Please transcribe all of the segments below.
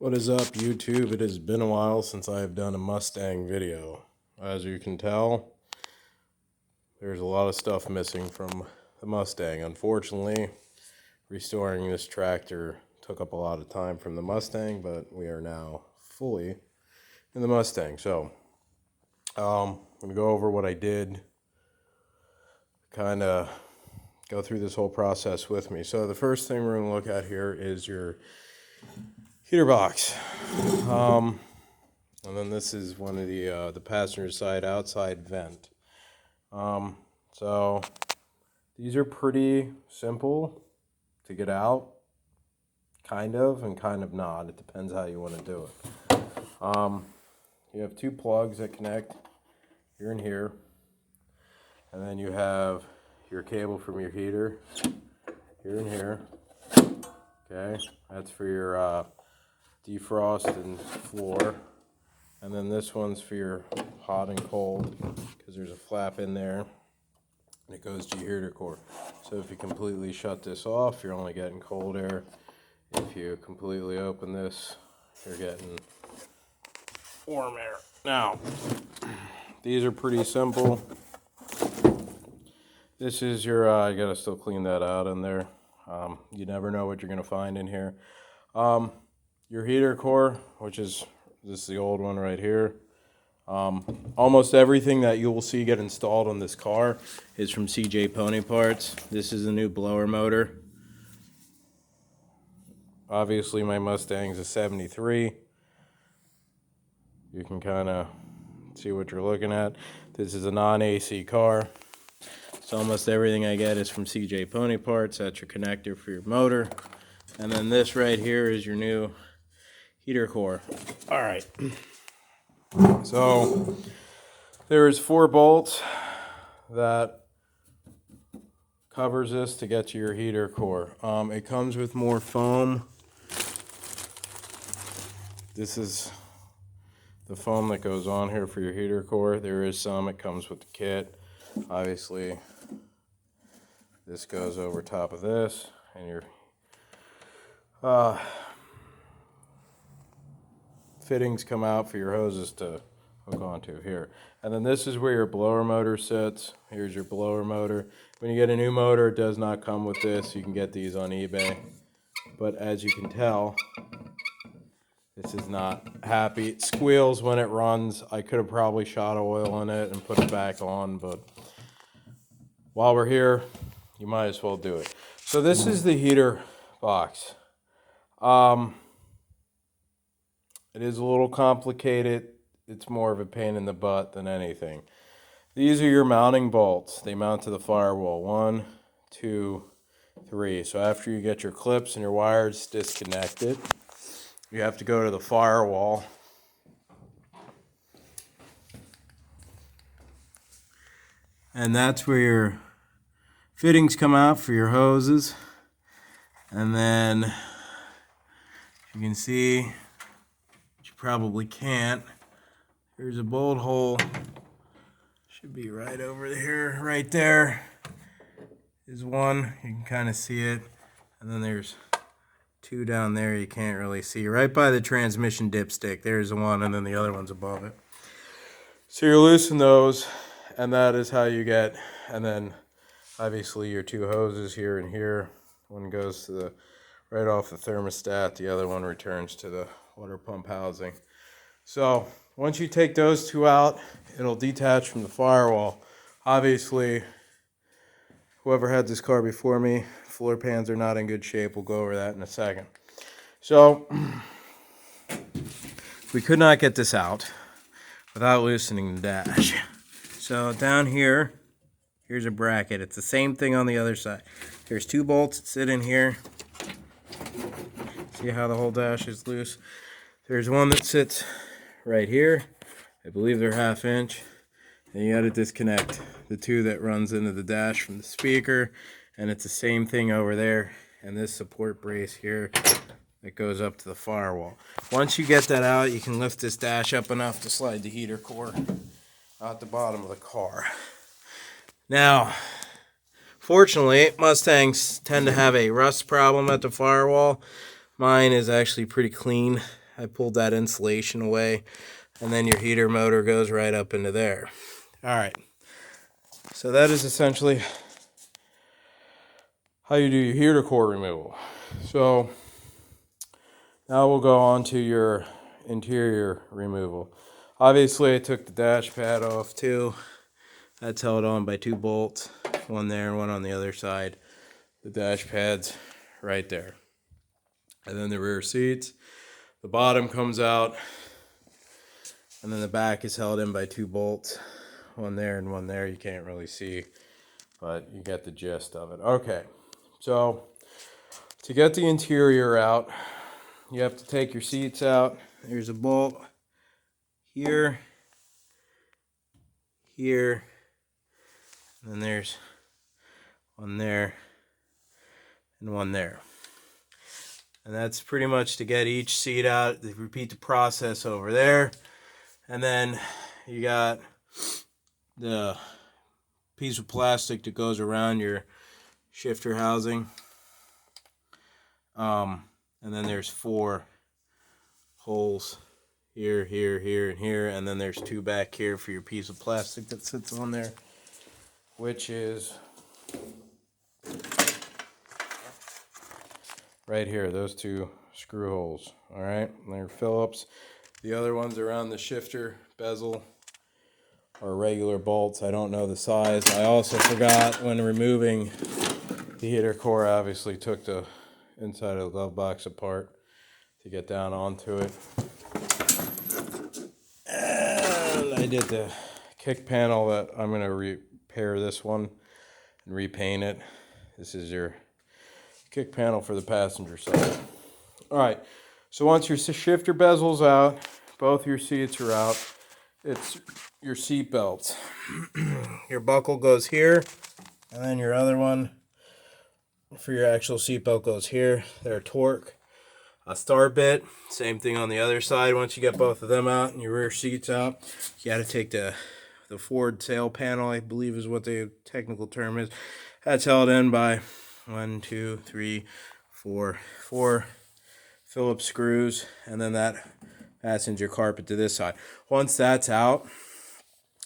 What is up, YouTube? It has been a while since I have done a Mustang video. As you can tell, there's a lot of stuff missing from the Mustang. Unfortunately, restoring this tractor took up a lot of time from the Mustang, but we are now fully in the Mustang. So, I'm going to go over what I did, kind of go through this whole process with me. So the first thing we're going to look at here is your heater box. And then this is one of the passenger side outside vent. So these are pretty simple to get out, kind of and kind of not. It depends how you want to do it. You have two plugs that connect here and here, and then you have your cable from your heater here and here. Okay, that's for your defrost and floor, and then this one's for your hot and cold, because there's a flap in there and it goes to your heater core. So if you completely shut this off, you're only getting cold air. If you completely open this, you're getting warm air. Now, these are pretty simple. This is your, I gotta still clean that out in there. You never know what you're gonna find in here. Your heater core, which is, this is the old one right here. Almost everything that you will see get installed on this car is from CJ Pony Parts. This is a new blower motor. Obviously my Mustang's a 73. You can kind of see what you're looking at. This is a non-AC car. So almost everything I get is from CJ Pony Parts. That's your connector for your motor. And then this right here is your new heater core. All right. So there's 4 bolts that covers this to get to your heater core. It comes with more foam. This is the foam that goes on here for your heater core. There is some, it comes with the kit. Obviously, this goes over top of this, and your fittings come out for your hoses to hook onto here. And then this is where your blower motor sits. Here's your blower motor. When you get a new motor, it does not come with this. You can get these on eBay. But as you can tell, this is not happy. It squeals when it runs. I could have probably shot oil in it and put it back on, but while we're here, you might as well do it. So this is the heater box. It is a little complicated. It's more of a pain in the butt than anything. These are your mounting bolts. They mount to the firewall. 1, 2, 3. So after you get your clips and your wires disconnected, you have to go to the firewall. And that's where your fittings come out for your hoses. And then you can see, you probably can't, there's a bolt hole, should be right over here, right there is one, you can kind of see it, and then there's 2 down there you can't really see, right by the transmission dipstick, there's the one, and then the other one's above it. So you loosen those, and that is how you get, and then obviously your 2 hoses here and here. One goes to the right off the thermostat, the other one returns to the water pump housing. So once you take those 2 out, it'll detach from the firewall. Obviously, whoever had this car before me, floor pans are not in good shape. We'll go over that in a second. So we could not get this out without loosening the dash. So down here, here's a bracket. It's the same thing on the other side. There's 2 bolts that sit in here. See how the whole dash is loose? There's one that sits right here. I believe they're 1/2 inch. And you got to disconnect the 2 that runs into the dash from the speaker. And it's the same thing over there. And this support brace here that goes up to the firewall. Once you get that out, you can lift this dash up enough to slide the heater core out the bottom of the car. Now, fortunately, Mustangs tend to have a rust problem at the firewall. Mine is actually pretty clean. I pulled that insulation away, and then your heater motor goes right up into there. All right, so that is essentially how you do your heater core removal. So now we'll go on to your interior removal. Obviously, I took the dash pad off too. That's held on by 2 bolts, one there and one on the other side. The dash pad's right there. And then the rear seats, the bottom comes out, and then the back is held in by 2 bolts, one there and one there. You can't really see, but you get the gist of it. Okay, so to get the interior out, you have to take your seats out. There's a bolt here, here, and then there's one there and one there. And that's pretty much to get each seat out. They repeat the process over there. And then you got the piece of plastic that goes around your shifter housing. And then there's 4 holes here, here, here, and here. And then there's 2 back here for your piece of plastic that sits on there, which is right here, those 2 screw holes. All right, and they're Phillips. The other ones around the shifter bezel are regular bolts. I don't know the size. I also forgot when removing the heater core, I obviously took the inside of the glove box apart to get down onto it. And I did the kick panel that I'm going to repair this one and repaint it. This is your kick panel for the passenger side. All right, so once your shifter bezel's out, both your seats are out, it's your seat belts. Your buckle goes here, and then your other one for your actual seat belt goes here. They're torque. A star bit, same thing on the other side. Once you get both of them out and your rear seats out, you got to take the forward sail panel, I believe is what the technical term is. That's held in by 1, 2, 3, 4 Phillips screws, and then that fastens your carpet to this side. Once that's out,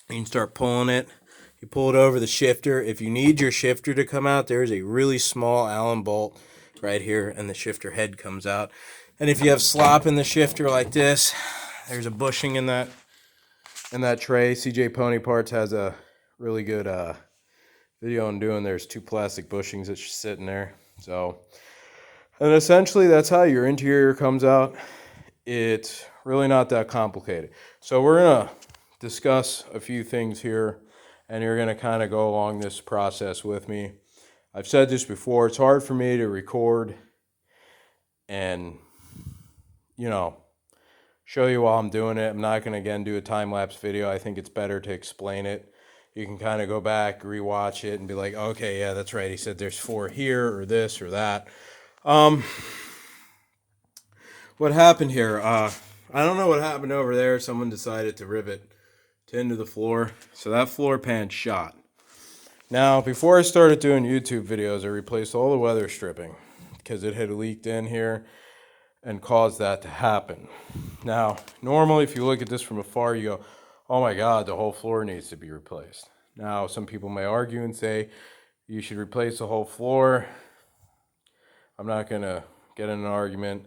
you can start pulling it. You pull it over the shifter. If you need your shifter to come out, there's a really small Allen bolt right here, and the shifter head comes out. And if you have slop in the shifter like this, there's a bushing in that tray. CJ Pony Parts has a really good video on doing. There's 2 plastic bushings that just sit in there. So, and essentially that's how your interior comes out. It's really not that complicated. So we're gonna discuss a few things here, and you're gonna kind of go along this process with me. I've said this before, it's hard for me to record and, you know, show you while I'm doing it. I'm not gonna again do a time-lapse video. I think it's better to explain it. You can kind of go back, rewatch it, and be like, okay, yeah, that's right. He said there's 4 here, or this, or that. What happened here? I don't know what happened over there. Someone decided to rivet tin to the floor, so that floor pan shot. Now, before I started doing YouTube videos, I replaced all the weather stripping because it had leaked in here and caused that to happen. Now, normally, if you look at this from afar, you go, oh my God, the whole floor needs to be replaced. Now, some people may argue and say you should replace the whole floor. I'm not going to get in an argument.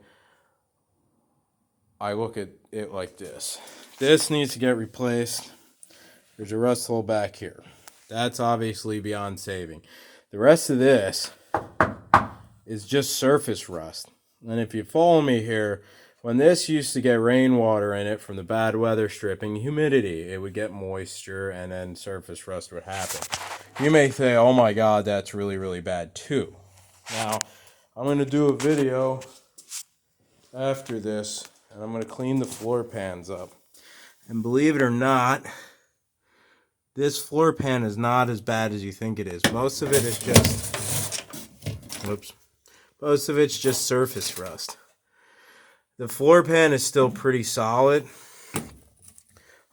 I look at it like this. This needs to get replaced. There's a rust hole back here. That's obviously beyond saving. The rest of this is just surface rust. And if you follow me here, when this used to get rainwater in it from the bad weather stripping, humidity, it would get moisture and then surface rust would happen. You may say, oh my God, that's really, really bad too. Now, I'm going to do a video after this, and I'm going to clean the floor pans up. And believe it or not, this floor pan is not as bad as you think it is. Most of it is just, most of it's just surface rust. The floor pan is still pretty solid.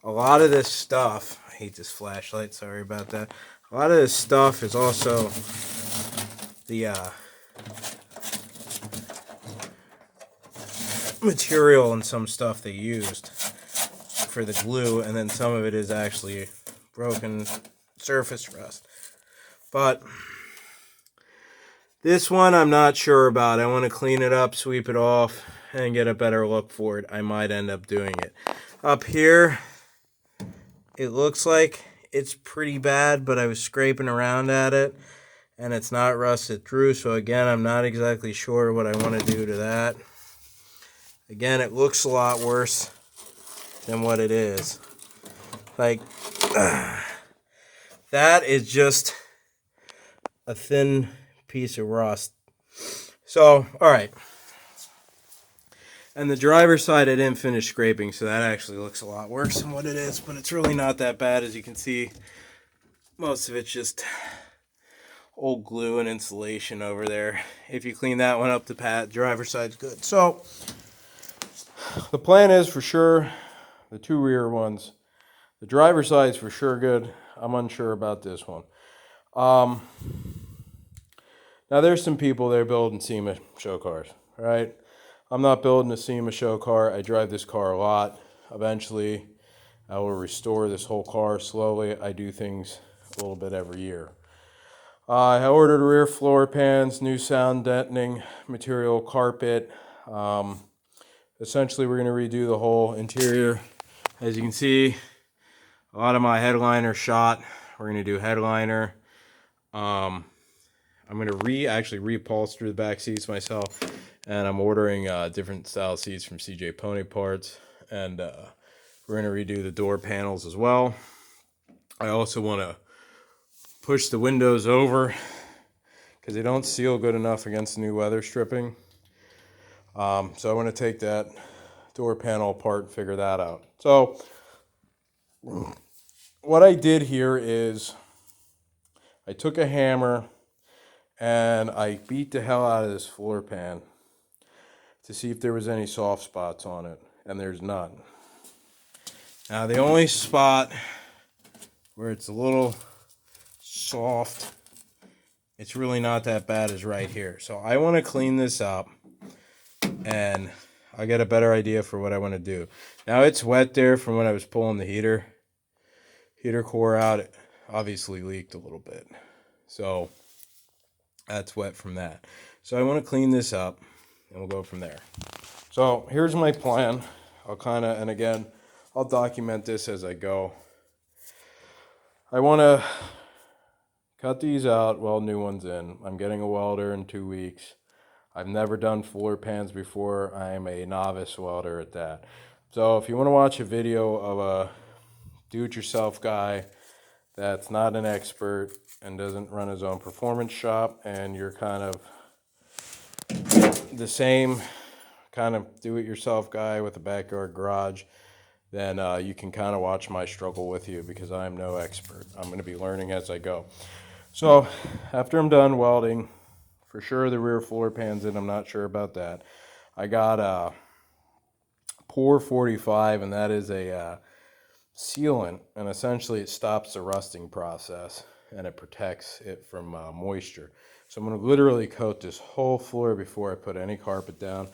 A lot of this stuff, I hate this flashlight, sorry about that. A lot of this stuff is also the material and some stuff they used for the glue, and then some of it is actually broken surface rust. But this one I'm not sure about. I want to clean it up, sweep it off, and get a better look for it. I might end up doing it. Up here, it looks like it's pretty bad, but I was scraping around at it, and it's not rusted through. So again, I'm not exactly sure what I want to do to that. Again, it looks a lot worse than what it is. Like, that is just a thin piece of rust. So, alright. And the driver's side I didn't finish scraping, so that actually looks a lot worse than what it is, but it's really not that bad. As you can see, most of it's just old glue and insulation over there. If you clean that one up, the driver's side's good. So, the plan is for sure, the two rear ones. The driver's side's for sure good. I'm unsure about this one. Now, there's some people that are building SEMA show cars, right? I'm not building a SEMA show car. I drive this car a lot. Eventually, I will restore this whole car slowly. I do things a little bit every year. I ordered rear floor pans, new sound deadening material, carpet. Essentially, we're going to redo the whole interior. As you can see, a lot of my headliner shot. We're going to do headliner. I'm going to actually reupholster the back seats myself, and I'm ordering different style seats from CJ Pony Parts, and we're going to redo the door panels as well. I also want to push the windows over because they don't seal good enough against the new weather stripping. So I want to take that door panel apart and figure that out. So what I did here is I took a hammer and I beat the hell out of this floor pan to see if there was any soft spots on it, and there's none. Now the only spot where it's a little soft, it's really not that bad, is right here. So I want to clean this up and I'll get a better idea for what I want to do. Now it's wet there from when I was pulling the heater core out. It obviously leaked a little bit, so that's wet from that. So I want to clean this up and we'll go from there. So here's my plan. And again, I'll document this as I go. I want to cut these out, weld new ones in. I'm getting a welder in 2 weeks. I've never done floor pans before. I am a novice welder at that. So if you want to watch a video of a do-it-yourself guy that's not an expert and doesn't run his own performance shop, and you're kind of the same kind of do-it-yourself guy with a backyard garage, then you can kind of watch my struggle with you, because I am no expert. I'm going to be learning as I go. So after I'm done welding, for sure the rear floor pan's in. I'm not sure about that. I got a Pour 45, and that is a sealant, and essentially it stops the rusting process and it protects it from moisture. So I'm going to literally coat this whole floor before I put any carpet down,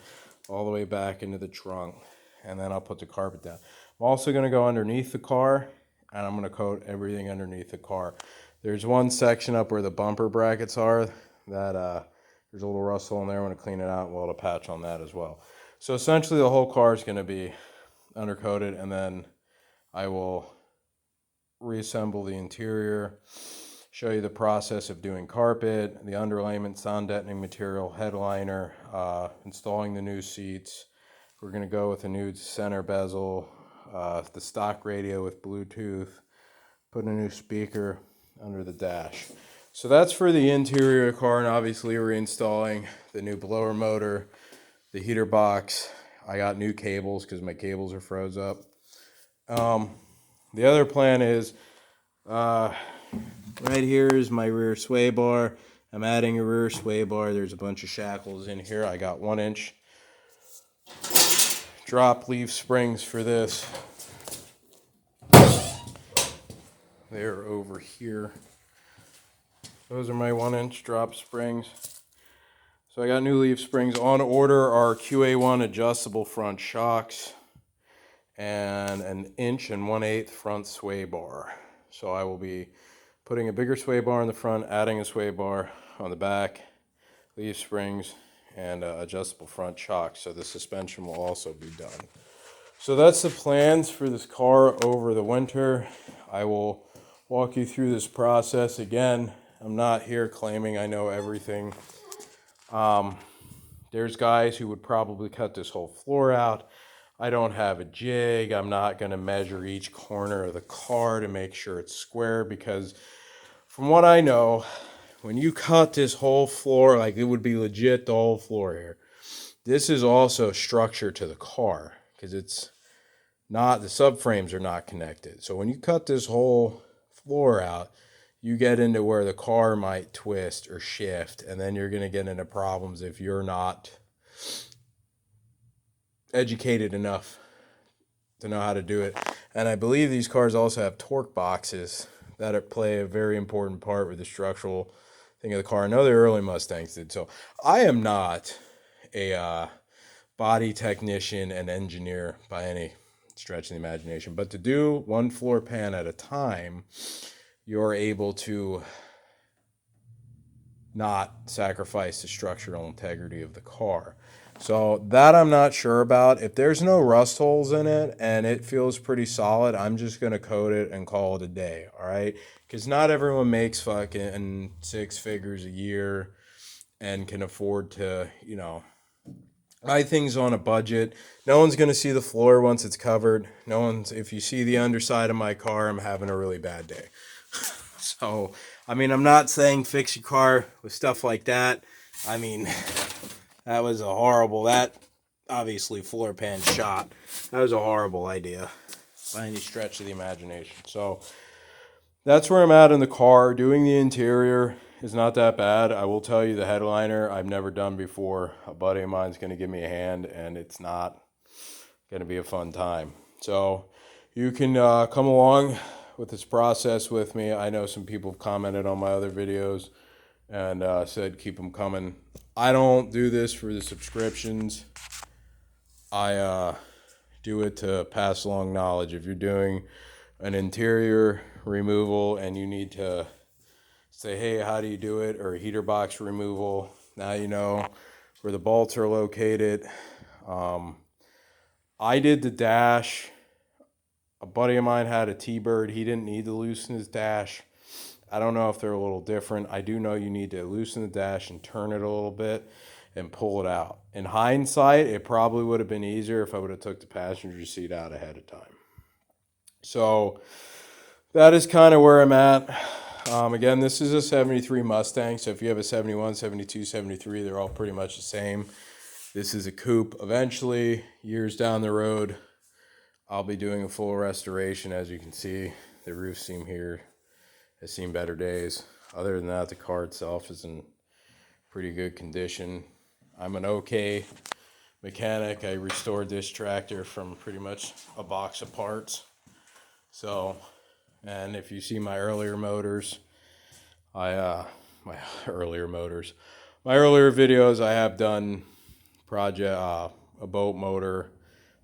all the way back into the trunk, and then I'll put the carpet down. I'm also going to go underneath the car, and I'm going to coat everything underneath the car. There's one section up where the bumper brackets are that there's a little rustle in there. I want to clean it out and weld a patch on that as well. So essentially the whole car is going to be undercoated, and then I will reassemble the interior, show you the process of doing carpet, the underlayment, sound deadening material, headliner, installing the new seats. We're going to go with a new center bezel, the stock radio with Bluetooth, put a new speaker under the dash. So that's for the interior of the car, and obviously we're installing the new blower motor, the heater box. I got new cables because my cables are froze up. The other plan is, right here is my rear sway bar. I'm adding a rear sway bar. There's a bunch of shackles in here. I got 1-inch drop leaf springs for this. They're over here. Those are my 1-inch drop springs. So I got new leaf springs. On order are QA1 adjustable front shocks and an 1 1/8" front sway bar. So I will be putting a bigger sway bar in the front, adding a sway bar on the back, leaf springs, and adjustable front shocks. So the suspension will also be done. So that's the plans for this car over the winter. I will walk you through this process. Again, I'm not here claiming I know everything. There's guys who would probably cut this whole floor out. I don't have a jig. I'm not going to measure each corner of the car to make sure it's square, because from what I know, when you cut this whole floor, like it would be legit the whole floor here, this is also structure to the car, because it's not, the subframes are not connected. So when you cut this whole floor out, you get into where the car might twist or shift, and then you're going to get into problems if you're not educated enough to know how to do it. And I believe these cars also have torque boxes that play a very important part with the structural thing of the car. I know the early Mustangs did. So I am not a body technician and engineer by any stretch of the imagination, but to do one floor pan at a time, you're able to not sacrifice the structural integrity of the car. So that I'm not sure about. If there's no rust holes in it and it feels pretty solid, I'm just going to coat it and call it a day, all right? Because not everyone makes fucking 6 figures a year and can afford to, you know, buy things on a budget. No one's going to see the floor once it's covered. No one's, if you see the underside of my car, I'm having a really bad day. So, I mean, I'm not saying fix your car with stuff like that. I mean, that was a horrible, that obviously floor pan shot. That was a horrible idea by any stretch of the imagination. So, that's where I'm at in the car. Doing the interior is not that bad. I will tell you, the headliner I've never done before. A buddy of mine's going to give me a hand, and it's not going to be a fun time. So, you can come along with this process with me. I know some people have commented on my other videos and said keep them coming. I don't do this for the subscriptions. I do it to pass along knowledge. If you're doing an interior removal and you need to say, hey, how do you do it, or a heater box removal, now you know where the bolts are located. I did the dash. A buddy of mine had a T-Bird. He didn't need to loosen his dash. I don't know if they're a little different. I do know you need to loosen the dash and turn it a little bit and pull it out. In hindsight, it probably would have been easier if I would have took the passenger seat out ahead of time. So that is kind of where I'm at. Again, this is a 73 Mustang. So if you have a 71, 72, 73, they're all pretty much the same. This is a coupe. Eventually, years down the road, I'll be doing a full restoration. As you can see, the roof seam here has seen better days. Other than that, the car itself is in pretty good condition. I'm an okay mechanic. I restored this tractor from pretty much a box of parts. So, and if you see my earlier motors, my earlier videos, I have done a boat motor.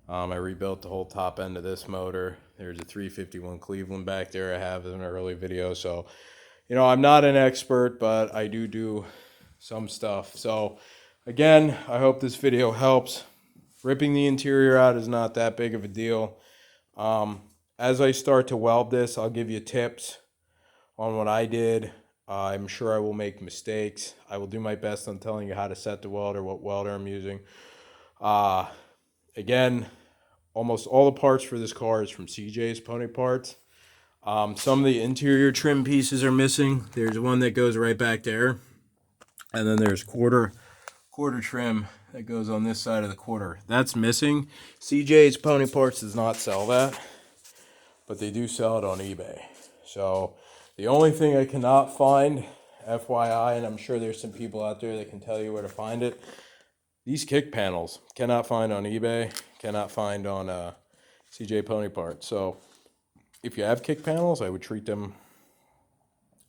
I rebuilt the whole top end of this motor. There's a 351 Cleveland back there I have in an early video. So, you know, I'm not an expert, but I do some stuff. So, again, I hope this video helps. Ripping the interior out is not that big of a deal. As I start to weld this, I'll give you tips on what I did. I'm sure I will make mistakes. I will do my best on telling you how to set the welder, what welder I'm using. Again, almost all the parts for this car is from CJ's Pony Parts. Some of the interior trim pieces are missing. There's one that goes right back there. And then there's quarter trim that goes on this side of the quarter. That's missing. CJ's Pony Parts does not sell that, but they do sell it on eBay. So the only thing I cannot find, FYI, and I'm sure there's some people out there that can tell you where to find it, these kick panels cannot find on eBay, cannot find on CJ Pony Parts. So if you have kick panels, I would treat them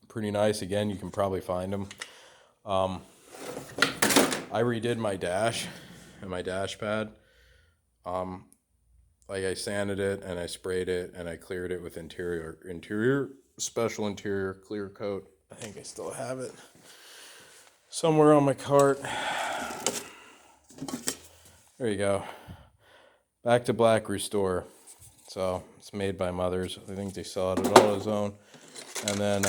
pretty nice. Again, you can probably find them. I redid my dash and my dash pad. Like I sanded it and I sprayed it and I cleared it with special interior clear coat. I think I still have it somewhere on my cart. There you go. Back to Black Restore. So it's made by Mothers. I think they sell it at AutoZone. And then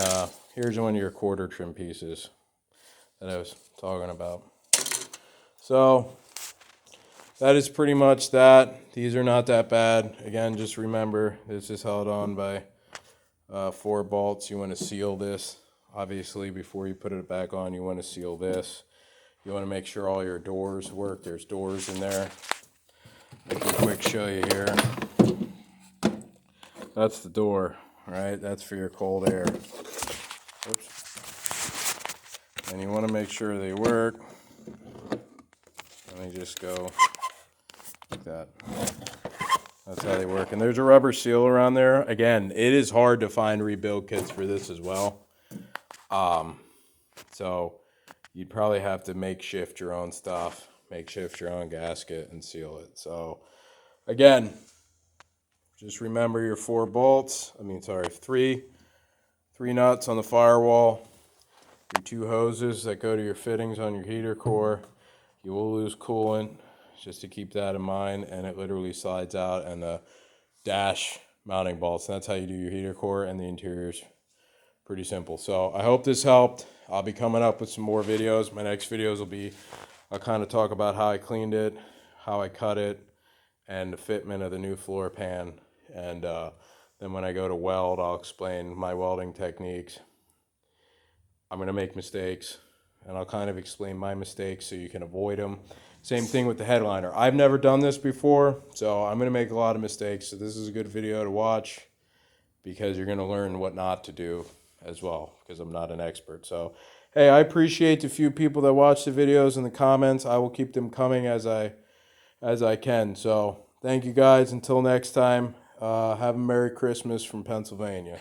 here's one of your quarter trim pieces that I was talking about. So that is pretty much that. These are not that bad. Again, just remember, this is held on by 4 bolts. You want to seal this. Obviously, before you put it back on, you want to seal this. You want to make sure all your doors work. There's doors in there. I can quick show you here. That's the door, right? That's for your cold air. Oops. And you want to make sure they work. And they just go like that. That's how they work. And there's a rubber seal around there. Again, it is hard to find rebuild kits for this as well. So you'd probably have to makeshift your own stuff, makeshift your own gasket and seal it. So again, just remember your 4 bolts. Three nuts on the firewall, your 2 hoses that go to your fittings on your heater core. You will lose coolant, just to keep that in mind, and it literally slides out, and the dash mounting bolts. That's how you do your heater core, and the interior's pretty simple. So I hope this helped. I'll be coming up with some more videos. My next videos will be, I'll kind of talk about how I cleaned it, how I cut it, and the fitment of the new floor pan. And then when I go to weld, I'll explain my welding techniques. I'm going to make mistakes, and I'll kind of explain my mistakes so you can avoid them. Same thing with the headliner. I've never done this before, so I'm going to make a lot of mistakes. So this is a good video to watch because you're going to learn what not to do as well, because I'm not an expert. So, hey, I appreciate the few people that watch the videos in the comments. I will keep them coming as I can. So thank you guys. Until next time, have a Merry Christmas from Pennsylvania.